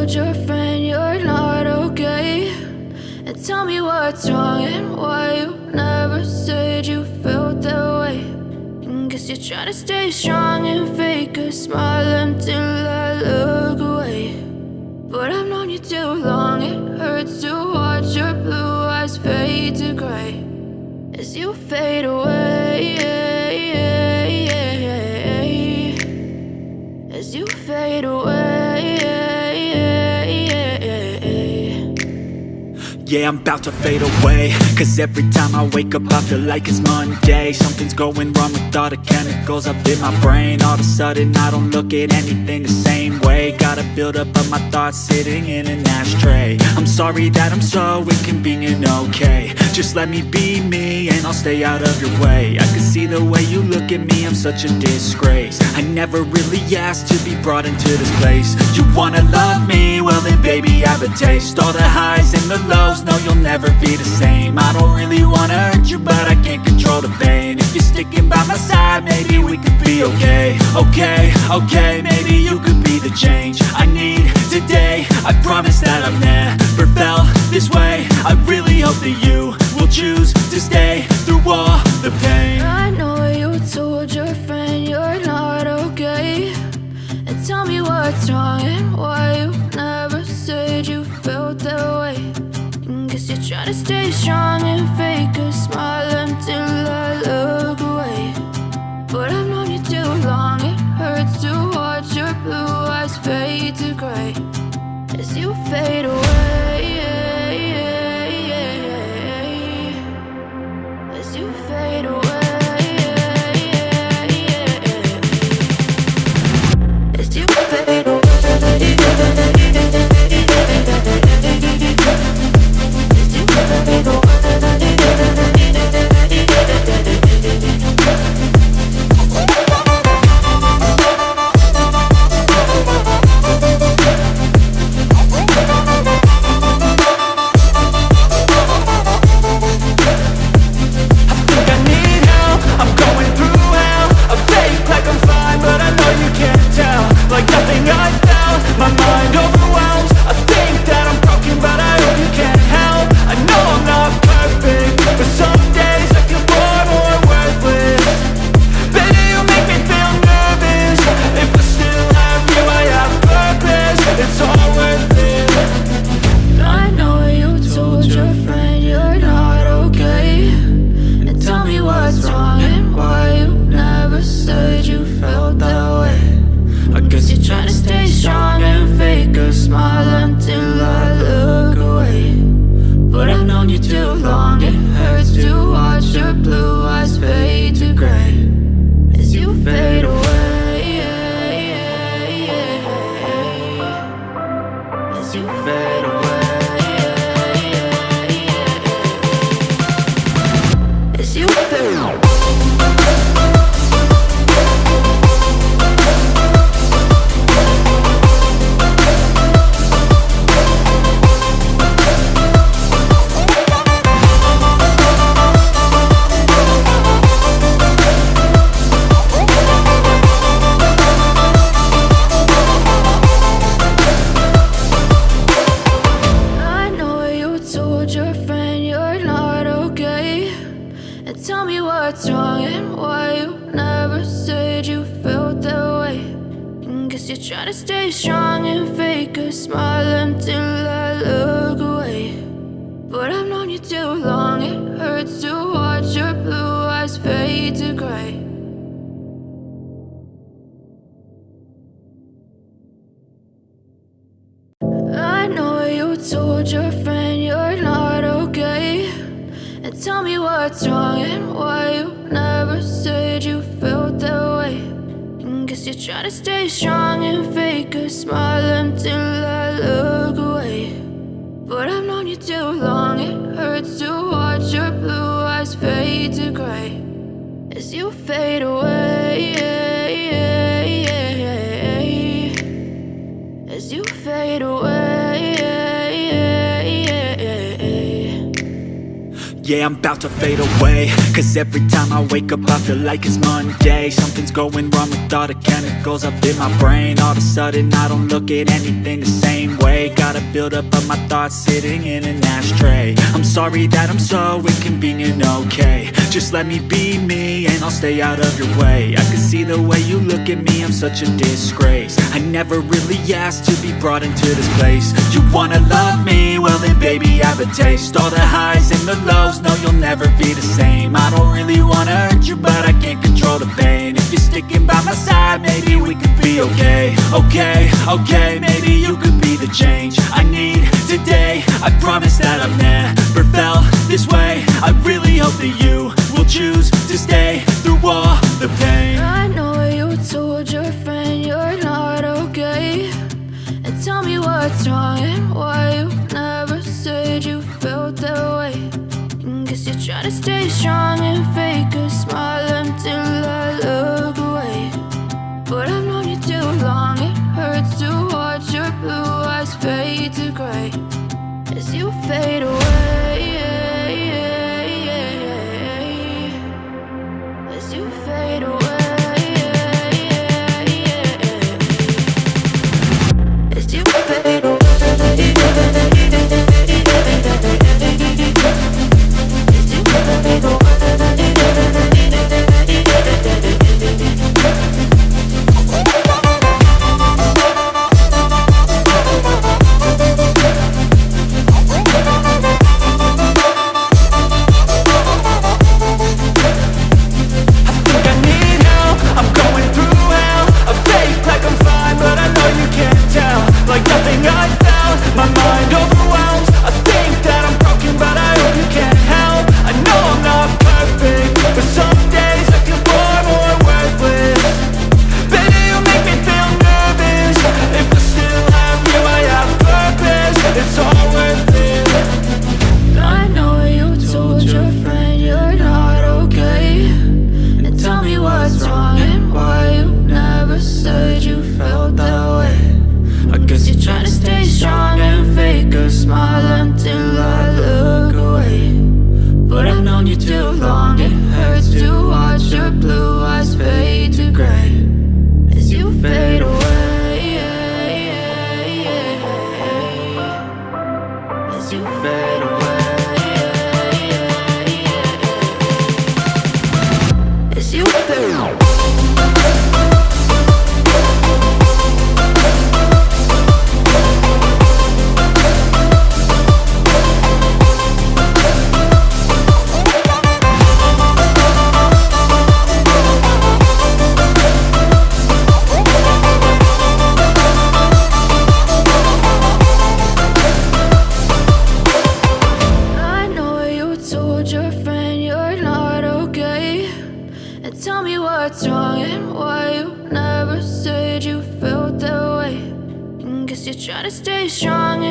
told your friend you're not okay? And tell me what's wrong and why you never said you felt that way. And guess you're trying to stay strong and fake a smile until I look away. But I've known you too long, it hurts to watch your blue eyes fade to gray as you fade away, as you fade away. Yeah, I'm about to fade away, cause every time I wake up I feel like it's Monday. Something's going wrong with all the chemicals up in my brain. All of a sudden I don't look at anything the same way. Got a buildup of my thoughts sitting in an ashtray. I'm sorry that I'm so inconvenient, okay? Just let me be me and I'll stay out of your way. I can see the way you look at me, I'm such a disgrace. I never really asked to be brought into this place. You wanna love me? Well then baby have a taste. All the highs and the lows, no you'll never be the same. I don't really wanna hurt you but I can't control the pain. If you're sticking by my side maybe we could be okay. Okay, maybe you could be the change I need today. I promise that I've never felt this way. I really hope that you will choose to stay through all the pain. I know you told your friend you're not okay. And tell me what's wrong and why you never said you felt that way. And guess you're trying to stay strong and fake a smile until I look away. But I've known you too long, it hurts to watch your blue eyes fade to gray as you fade away, as you fade away, as you fade away. Told your friend you're not okay. And tell me what's wrong and why you never said you felt that way. And guess you're trying to stay strong and fake a smile until I look away. But I've known you too long, it hurts to watch your blue eyes fade to gray as you fade away, as you fade away. Yeah, I'm about to fade away, cause every time I wake up I feel like it's Monday. Something's going wrong with all the chemicals up in my brain. All of a sudden I don't look at anything the same way. Gotta build up of my thoughts sitting in an ashtray. I'm sorry that I'm so inconvenient, okay. Just let me be me and I'll stay out of your way. I can see the way you look at me, I'm such a disgrace. I never really asked to be brought into this place. You wanna love me? Well then baby I have a taste. All the highs and the lows, no you'll never be the same. I don't really wanna hurt you but I can't control the pain. If you're sticking by my side, maybe we could be okay. Okay, maybe you could be the change I need today. I promise that I've never felt this way. I really hope that you will choose to stay through all the pain. I know you told your friend you're not okay, and tell me what's wrong and why you never said you felt that way. Guess you're trying to stay strong and fake a smile until I look away. But I've known you too long, it hurts to watch your blue eyes fade to gray as you fade away. As you fade away. As you fade away. Tell me what's wrong and why you never said you felt that way. Guess you're trying to stay strong.